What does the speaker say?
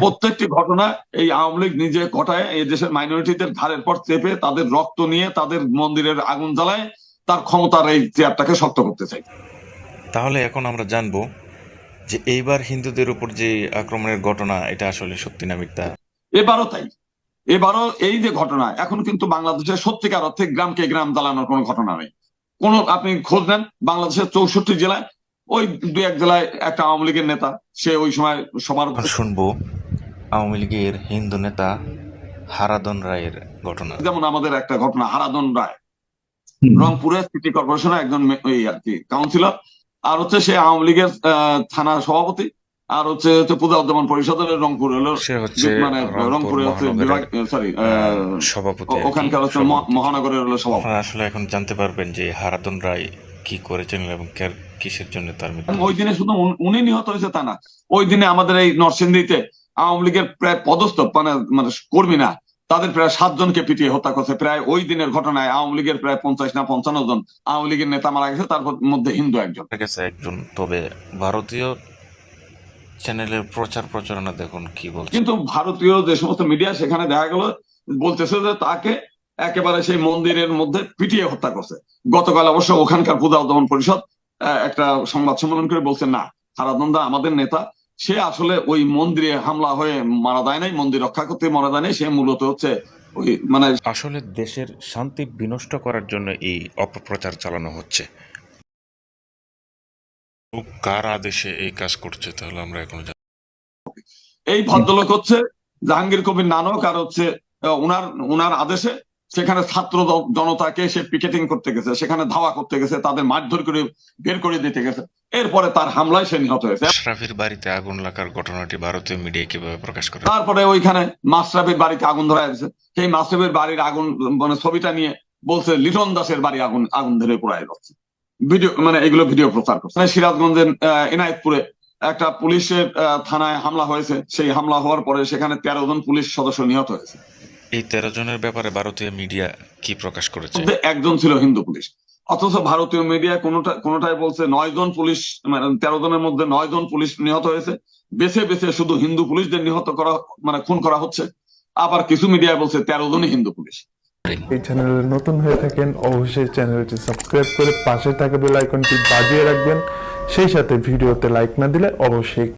প্রত্যেকটি ঘটনা এই আওয়ামী লীগ নিজে ঘটায়, এই দেশের মাইনরিটিদের ঘাড়ের পর চেপে তাদের রক্ত নিয়ে তাদের মন্দিরের আগুন জ্বালায়, তার ক্ষমতার এই চেয়ারটাকে শক্ত করতে চাই। তাহলে এখন আমরা জানবো যে এইবার হিন্দুদের উপর যে আক্রমণের ঘটনা, এটা আসলে সত্যি না মিথ্যা। এবারও তাই, এবারও এই যে ঘটনা, এখন কিন্তু বাংলাদেশের সত্যিকার অর্থে গ্রামকে গ্রাম জ্বালানোর কোনো ঘটনা নেই। আপনি খোঁজ নেন বাংলাদেশের 64 জেলায় ওই দু এক জেলায় একটা আওয়ামী লীগের নেতা, সে ওই সময় সবার এখন শুনবো আওয়ামী লীগের হিন্দু নেতা হারাধন রায়ের ঘটনা। যেমন আমাদের একটা ঘটনা, হারাধন রায় রংপুরের সিটি কর্পোরেশনের একজন ওই আর কি কাউন্সিলর, আর হচ্ছে সে আওয়ামী লীগের থানা সভাপতি, আর হচ্ছে পূজা উদ্যাপন পরিষদের রংপুর হলো, সে হচ্ছে মানে রংপুরে হচ্ছে বিভাগ, সরি সভাপতি, ওখানকার হচ্ছে মহানগরের হলো সভাপতি। আপনারা আসলে এখন জানতে পারবেন যে হারাধন রায় কি করেছেন এবং কিসের জন্য তার মৃত্যু। ওই দিনে শুধু উনি নিহত হয়েছে তা না, ওই দিনে আমাদের এই নরসিংদীতে আওয়ামী লীগের প্রায় পদস্থ মানে মানে কর্মী না, তাদের প্রায় 7 জনকে পিটিয়ে হত্যা করছে। প্রায় ওই দিনের ঘটনায় আওয়ামী লীগের প্রায় 50 না 55 জন আওয়ামী লীগের নেতা মারা গেছে, তার মধ্যে হিন্দু একজন। গেছে একজন, তবে ভারতীয় চ্যানেলের প্রচারণা দেখুন কি বলছে। কিন্তু ভারতীয় যে সমস্ত মিডিয়া, সেখানে দেখা গেল বলতেছে যে তাকে একেবারে সেই মন্দিরের মধ্যে পিটিয়ে হত্যা করছে। গতকাল অবশ্য ওখানকার পূজা উদ্যাপন পরিষদ একটা সংবাদ সম্মেলন করে বলছে না, হারাধন দা আমাদের নেতা, সে আসলে ওই মন্দিরে হামলা হয়ে মারা যায় নাই, মন্দির রক্ষা করতে মারা যায় নাই, সে মূলত হচ্ছে ওই মানে আসলে দেশের শান্তি বিনষ্ট করার জন্য এই অপপ্রচার চালানো হচ্ছে। কার আদেশে এই কাজ করছে তাহলে আমরা এখন এই ভদ্রলোক হচ্ছে জাহাঙ্গীর কবির নানক, আর হচ্ছে উনার উনার আদেশে সেখানে ছাত্র জনতাকে সে পিকেটিং করতে গেছে, সেখানে ধাওয়া করতে গেছে, তাদের মারধর করে বের করে দিতে গেছে, এরপরে তার হামলায় সে নিহত হয়েছে। আশরাফের বাড়িতে আগুন লাগার ঘটনাটি ভারতীয় মিডিয়া কিভাবে প্রকাশ করে? তারপরে ওইখানে মাশরাফির বাড়িতে আগুন ধরা গেছে, সেই মাশরাফির বাড়ির আগুন মানে ছবিটা নিয়ে বলছে লিটন দাসের বাড়ি আগুন আগুন ধরে পোড়ায় যাচ্ছে, ভিডিও মানে এগুলো ভিডিও প্রচার করছে। সিরাজগঞ্জের এনায়েতপুরে একটা পুলিশের থানায় হামলা হয়েছে, সেই হামলা হওয়ার পরে সেখানে 13 জন পুলিশ সদস্য নিহত হয়েছে। এই 13 জনের ব্যাপারে ভারতীয় মিডিয়া কি প্রকাশ করেছে? একজন ছিল হিন্দু পুলিশ, অথচ ভারতীয় মিডিয়া কোনোটাই বলছে 9 জন পুলিশ, মানে 13 জনের মধ্যে 9 জন পুলিশ নিহত হয়েছে, বেছে বেছে শুধু হিন্দু পুলিশদের নিহত করা মানে খুন করা হচ্ছে। আবার কিছু মিডিয়া বলছে 13 জনই হিন্দু পুলিশ। এই চ্যানেলে নতুন হয়ে থাকেন অবশ্যই চ্যানেলটি সাবস্ক্রাইব করে পাশে থাকা বেল আইকনটি বাজিয়ে রাখবেন, সেই সাথে ভিডিওতে লাইক না দিলে অবশ্যই